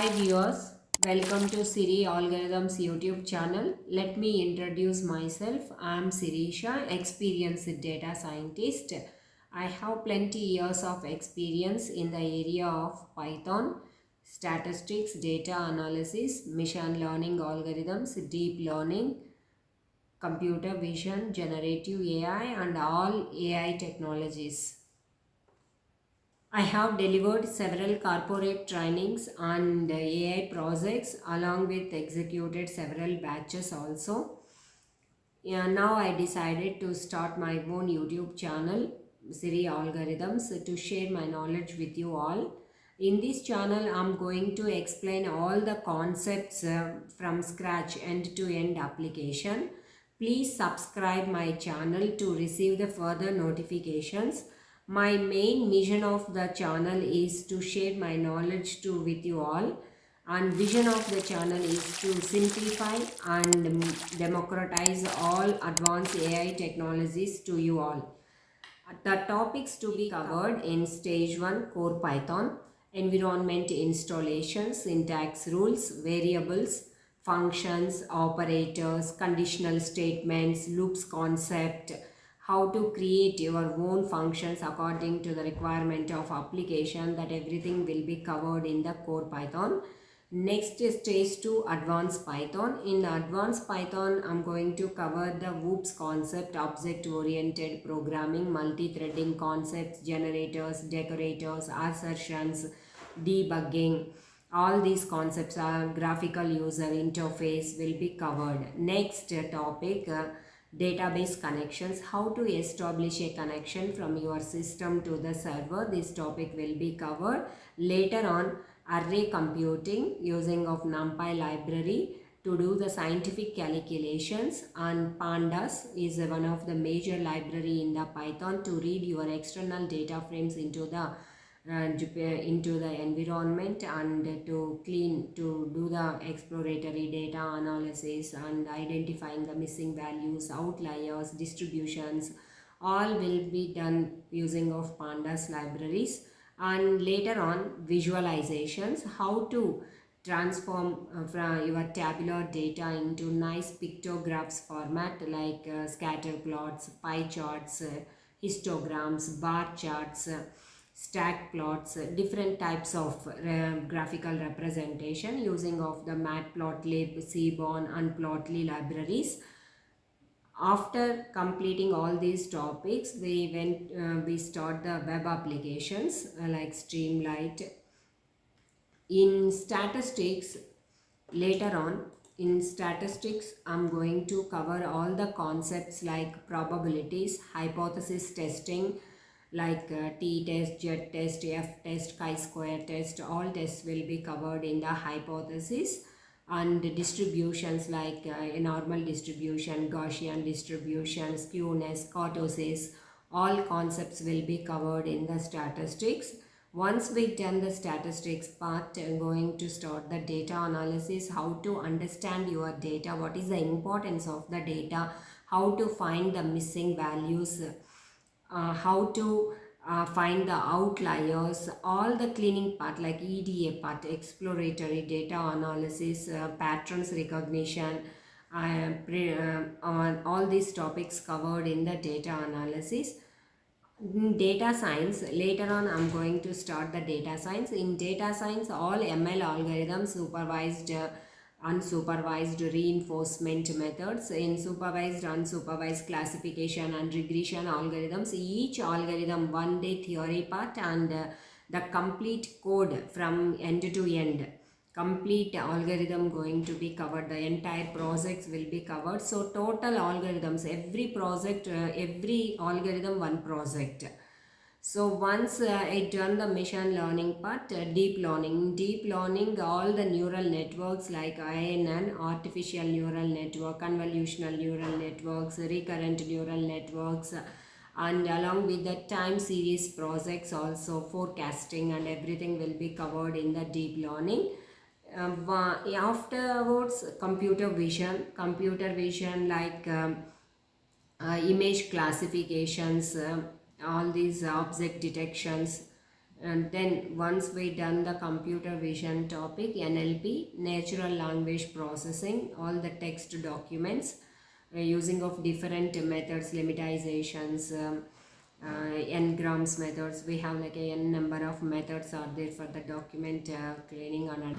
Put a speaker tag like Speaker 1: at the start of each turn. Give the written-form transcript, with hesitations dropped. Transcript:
Speaker 1: Hi viewers, welcome to Sirialgorithms YouTube channel. Let me introduce myself. I am Sirisha, experienced data scientist. I have plenty years of experience in the area of Python, statistics, data analysis, machine learning algorithms, deep learning, computer vision, generative AI and all AI technologies. I have delivered several corporate trainings and AI projects along with executed several batches also. Yeah, now I decided to start my own YouTube channel, Sirialgorithms, to share my knowledge with you all. In this channel, I'm going to explain all the concepts from scratch end-to-end application. Please subscribe my channel to receive the further notifications. My main mission of the channel is to share my knowledge with you all, and vision of the channel is to simplify and democratize all advanced AI technologies to you all. The topics to be covered in stage 1 core Python: environment installation, syntax rules, variables, functions, operators, conditional statements, loops concept, how to create your own functions according to the requirement of application. That everything will be covered in the core Python. Next is stage 2 advanced Python. In advanced Python, I'm going to cover the whoops concept, object oriented programming, multi-threading concepts, generators, decorators, assertions, debugging. All these concepts are graphical user interface will be covered. Next topic, database connections, how to establish a connection from your system to the server. This topic will be covered. Later on, array computing using of numpy library to do the scientific calculations, and pandas is one of the major library in the Python to read your external data frames into the environment and to do the exploratory data analysis and identifying the missing values, outliers, distributions. All will be done using of pandas libraries. And later on, visualizations, how to transform from your tabular data into nice pictographs format like scatter plots, pie charts, histograms, bar charts, stack plots, different types of graphical representation using of the matplotlib, seaborn and plotly libraries. After completing all these topics, we start the web applications like Streamlight. In statistics, later on in statistics, I'm going to cover all the concepts like probabilities, hypothesis testing like t-test, z-test, f-test, chi-square test. All tests will be covered in the hypothesis. And distributions like a normal distribution, Gaussian distribution, skewness, kurtosis, all concepts will be covered in the statistics. Once we done the statistics part, I'm going to start the data analysis, how to understand your data, what is the importance of the data, how to find the missing values, how to find the outliers, all the cleaning part like EDA part, exploratory data analysis, patterns recognition, all these topics covered in the data analysis. In data science, later on I'm going to start the data science. In data science, all ML algorithms, supervised, unsupervised reinforcement methods, in supervised, unsupervised classification and regression algorithms. Each algorithm one day theory part and the complete code from end to end, complete algorithm going to be covered. The entire projects will be covered. So total algorithms, every project, every algorithm one project. So once I done the machine learning part, deep learning, all the neural networks like INN, artificial neural network, convolutional neural networks, recurrent neural networks, and along with the time series projects also, forecasting and everything will be covered in the deep learning. Afterwards, computer vision like image classifications, all these object detections, And then once we done the computer vision topic, NLP, natural language processing, all the text documents using of different methods, limitizations, n-grams methods. We have like a n number of methods are there for the document cleaning and